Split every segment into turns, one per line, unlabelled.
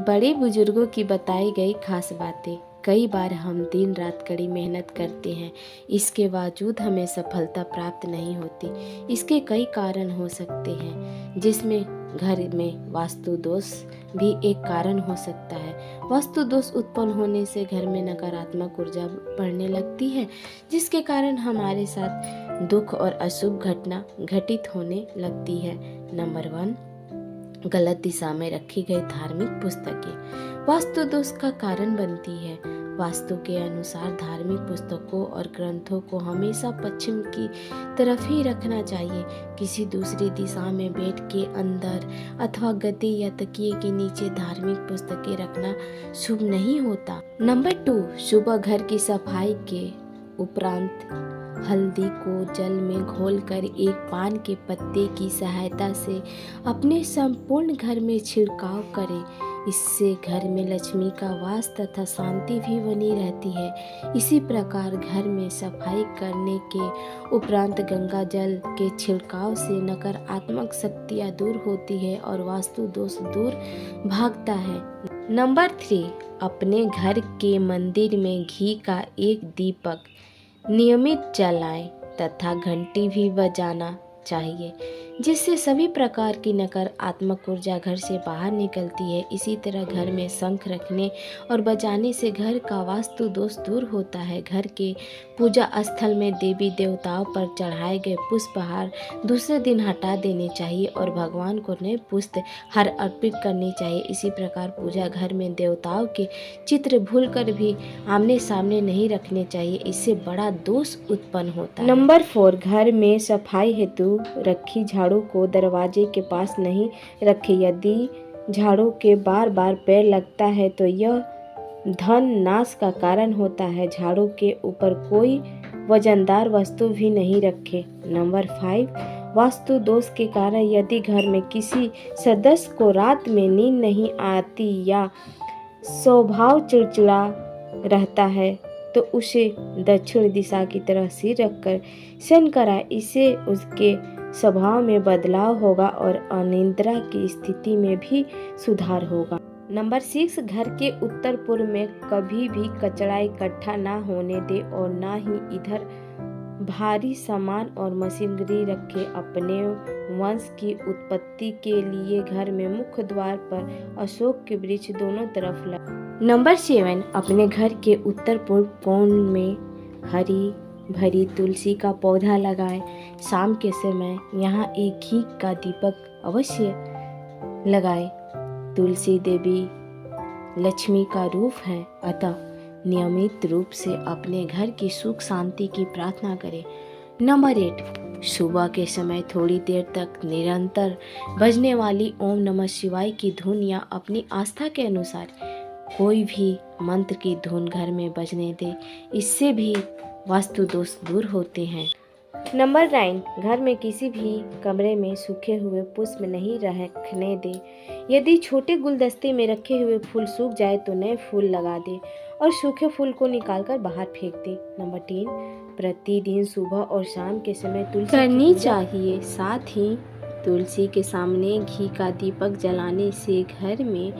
बड़े बुजुर्गों की बताई गई खास बातें। कई बार हम दिन रात कड़ी मेहनत करते हैं, इसके बावजूद हमें सफलता प्राप्त नहीं होती। इसके कई कारण हो सकते हैं, जिसमें घर में वास्तु दोष भी एक कारण हो सकता है। वास्तु दोष उत्पन्न होने से घर में नकारात्मक ऊर्जा बढ़ने लगती है, जिसके कारण हमारे साथ दुख और अशुभ घटना घटित होने लगती है। नंबर 1, गलत दिशा में रखी गई धार्मिक पुस्तकें वास्तु दोष का कारण बनती है। वास्तु के अनुसार धार्मिक पुस्तकों और ग्रंथों को हमेशा पश्चिम की तरफ ही रखना चाहिए। किसी दूसरी दिशा में बेड के अंदर अथवा गद्दे या तकिए के नीचे धार्मिक पुस्तकें रखना शुभ नहीं होता। नंबर 2, सुबह घर की सफाई के उपरांत हल्दी को जल में घोलकर एक पान के पत्ते की सहायता से अपने संपूर्ण घर में छिड़काव करें। इससे घर में लक्ष्मी का वास तथा शांति भी बनी रहती है। इसी प्रकार घर में सफाई करने के उपरांत गंगा जल के छिड़काव से नकारात्मक शक्तियाँ दूर होती है और वास्तु दोष दूर भागता है। नंबर 3, अपने घर के मंदिर में घी का एक दीपक नियमित जलाएं तथा घंटी भी बजाना चाहिए, जिससे सभी प्रकार की नकारात्मक ऊर्जा घर से बाहर निकलती है। इसी तरह घर में शंख रखने और बजाने से घर का वास्तु दोष दूर होता है। घर के पूजा स्थल में देवी देवताओं पर चढ़ाए गए पुष्पहार दूसरे दिन हटा देने चाहिए और भगवान को नए पुष्पहार अर्पित करनी चाहिए। इसी प्रकार पूजा घर में देवताओं के चित्र भूलकर भी आमने सामने नहीं रखने चाहिए, इससे बड़ा दोष उत्पन्न होता है। नंबर 4, घर में सफाई हेतु रखी झाड़ू को दरवाजे के पास नहीं रखें। यदि झाड़ू के बार बार पैर लगता है तो यह धन नाश का कारण होता है। झाड़ू के ऊपर कोई वजनदार वस्तु भी नहीं रखें। नंबर 5, वास्तु दोष के कारण यदि घर में किसी सदस्य को रात में नींद नहीं आती या स्वभाव चिड़चिड़ा रहता है तो उसे दक्षिण दिशा की तरफ सिर रखकर शयन कराएं। इससे उसके स्वभाव में बदलाव होगा और अनिद्रा की स्थिति में भी सुधार होगा। नंबर 6, घर के उत्तर पूर्व में कभी भी कचरा इकट्ठा ना होने दे और ना ही इधर भारी सामान और मशीनरी रखे। अपने वंश की उत्पत्ति के लिए घर में मुख्य द्वार पर अशोक के वृक्ष दोनों तरफ लगाएं। नंबर 7, अपने घर के उत्तर पूर्व कोण में हरी भरी तुलसी का पौधा लगाएं। शाम के समय यहाँ एक घी का दीपक अवश्य लगाएं। तुलसी देवी लक्ष्मी का रूप है, अतः नियमित रूप से अपने घर की सुख शांति की प्रार्थना करें। नंबर 8, सुबह के समय थोड़ी देर तक निरंतर बजने वाली ओम नमः शिवाय की धुन या अपनी आस्था के अनुसार कोई भी मंत्र की धुन घर में बजने दे, इससे भी वास्तु दोष दूर होते हैं। नंबर 9, घर में किसी भी कमरे में सूखे हुए पुष्प नहीं रखने दे। यदि छोटे गुलदस्ते में रखे हुए फूल सूख जाए तो नए फूल लगा दे और सूखे फूल को निकालकर बाहर फेंक दे। नंबर 3, प्रतिदिन सुबह और शाम के समय तुलसी करनी चाहिए। साथ ही तुलसी के सामने घी का दीपक जलाने से घर में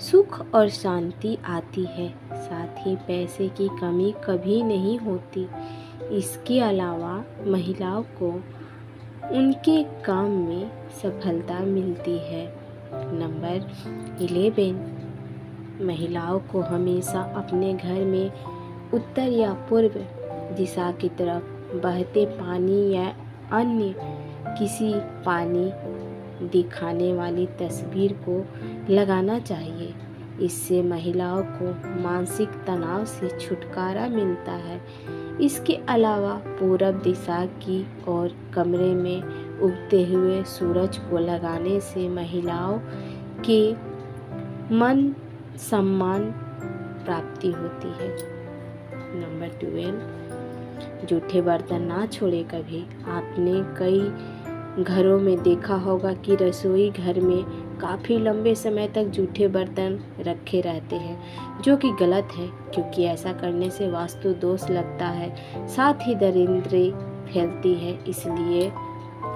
सुख और शांति आती है। साथ ही पैसे की कमी कभी नहीं होती। इसके अलावा महिलाओं को उनके काम में सफलता मिलती है। नंबर 11, महिलाओं को हमेशा अपने घर में उत्तर या पूर्व दिशा की तरफ बहते पानी या अन्य किसी पानी दिखाने वाली तस्वीर को लगाना चाहिए। इससे महिलाओं को मानसिक तनाव से छुटकारा मिलता है। इसके अलावा पूरब दिशा की ओर कमरे में उगते हुए सूरज को लगाने से महिलाओं के मन सम्मान प्राप्ति होती है। नंबर 12, जूठे बर्तन ना छोड़े कभी। आपने कई घरों में देखा होगा कि रसोई घर में काफ़ी लंबे समय तक जूठे बर्तन रखे रहते हैं, जो कि गलत है, क्योंकि ऐसा करने से वास्तु दोष लगता है, साथ ही दरिद्री फैलती है। इसलिए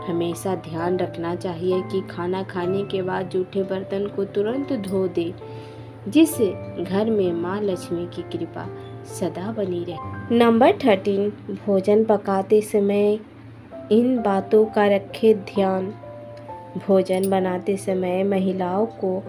हमेशा ध्यान रखना चाहिए कि खाना खाने के बाद जूठे बर्तन को तुरंत धो दें। जिससे घर में माँ लक्ष्मी की कृपा सदा बनी रहे। नंबर 13, भोजन पकाते समय इन बातों का रखें ध्यान। भोजन बनाते समय महिलाओं को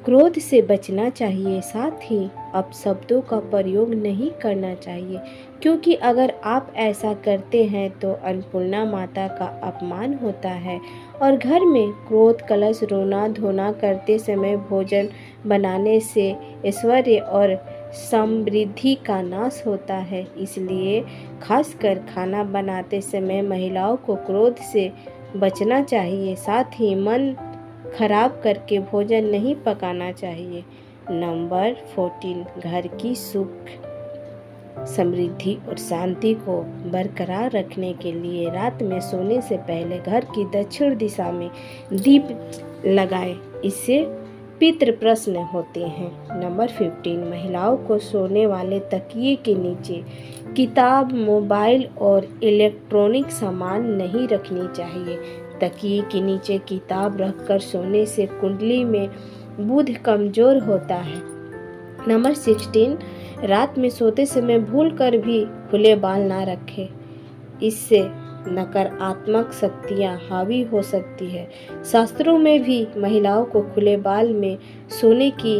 क्रोध से बचना चाहिए, साथ ही अपशब्दों का प्रयोग नहीं करना चाहिए, क्योंकि अगर आप ऐसा करते हैं तो अन्नपूर्णा माता का अपमान होता है और घर में क्रोध, कलश, रोना धोना करते समय भोजन बनाने से ऐश्वर्य और समृद्धि का नाश होता है। इसलिए खासकर खाना बनाते समय महिलाओं को क्रोध से बचना चाहिए, साथ ही मन खराब करके भोजन नहीं पकाना चाहिए। नंबर 14, घर की सुख, समृद्धि और शांति को बरकरार रखने के लिए रात में सोने से पहले घर की दक्षिण दिशा में दीप लगाएं। इससे पितृ प्रसन्न होते हैं। नंबर 15, महिलाओं को सोने वाले तकिए के नीचे किताब, मोबाइल और इलेक्ट्रॉनिक सामान नहीं रखनी चाहिए। तकिए के नीचे किताब रखकर सोने से कुंडली में बुध कमजोर होता है। नंबर 16, रात में सोते समय भूलकर भी खुले बाल ना रखें। इससे नकारात्मक शक्तियाँ हावी हो सकती है। शास्त्रों में भी महिलाओं को खुले बाल में सोने की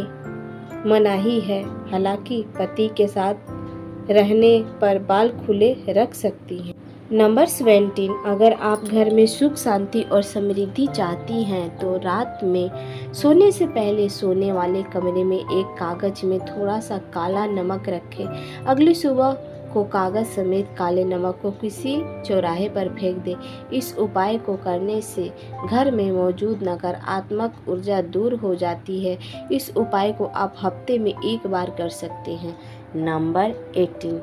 मनाही है, हालांकि पति के साथ रहने पर बाल खुले रख सकती हैं। नंबर 17, अगर आप घर में सुख, शांति और समृद्धि चाहती हैं तो रात में सोने से पहले सोने वाले कमरे में एक कागज में थोड़ा सा काला नमक रखें। अगली सुबह को कागज समेत काले नमक को किसी चौराहे पर फेंक दें। इस उपाय को करने से घर में मौजूद नकारात्मक ऊर्जा दूर हो जाती है। इस उपाय को आप हफ्ते में एक बार कर सकते हैं। नंबर 18,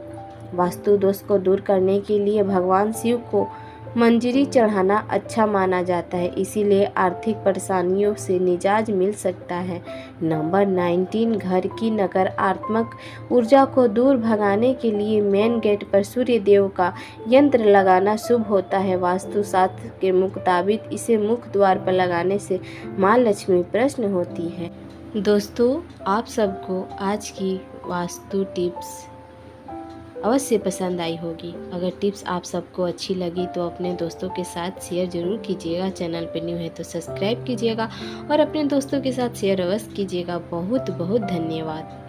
वास्तु दोष को दूर करने के लिए भगवान शिव को मंजरी चढ़ाना अच्छा माना जाता है, इसीलिए आर्थिक परेशानियों से निजात मिल सकता है। नंबर 19, घर की नकारात्मक ऊर्जा को दूर भगाने के लिए मेन गेट पर सूर्य देव का यंत्र लगाना शुभ होता है। वास्तु शास्त्र के मुताबिक इसे मुख्य द्वार पर लगाने से माँ लक्ष्मी प्रसन्न होती है। दोस्तों, आप सबको आज की वास्तु टिप्स अवश्य पसंद आई होगी। अगर टिप्स आप सबको अच्छी लगी तो अपने दोस्तों के साथ शेयर जरूर कीजिएगा। चैनल पर न्यू है तो सब्सक्राइब कीजिएगा और अपने दोस्तों के साथ शेयर अवश्य कीजिएगा। बहुत बहुत धन्यवाद।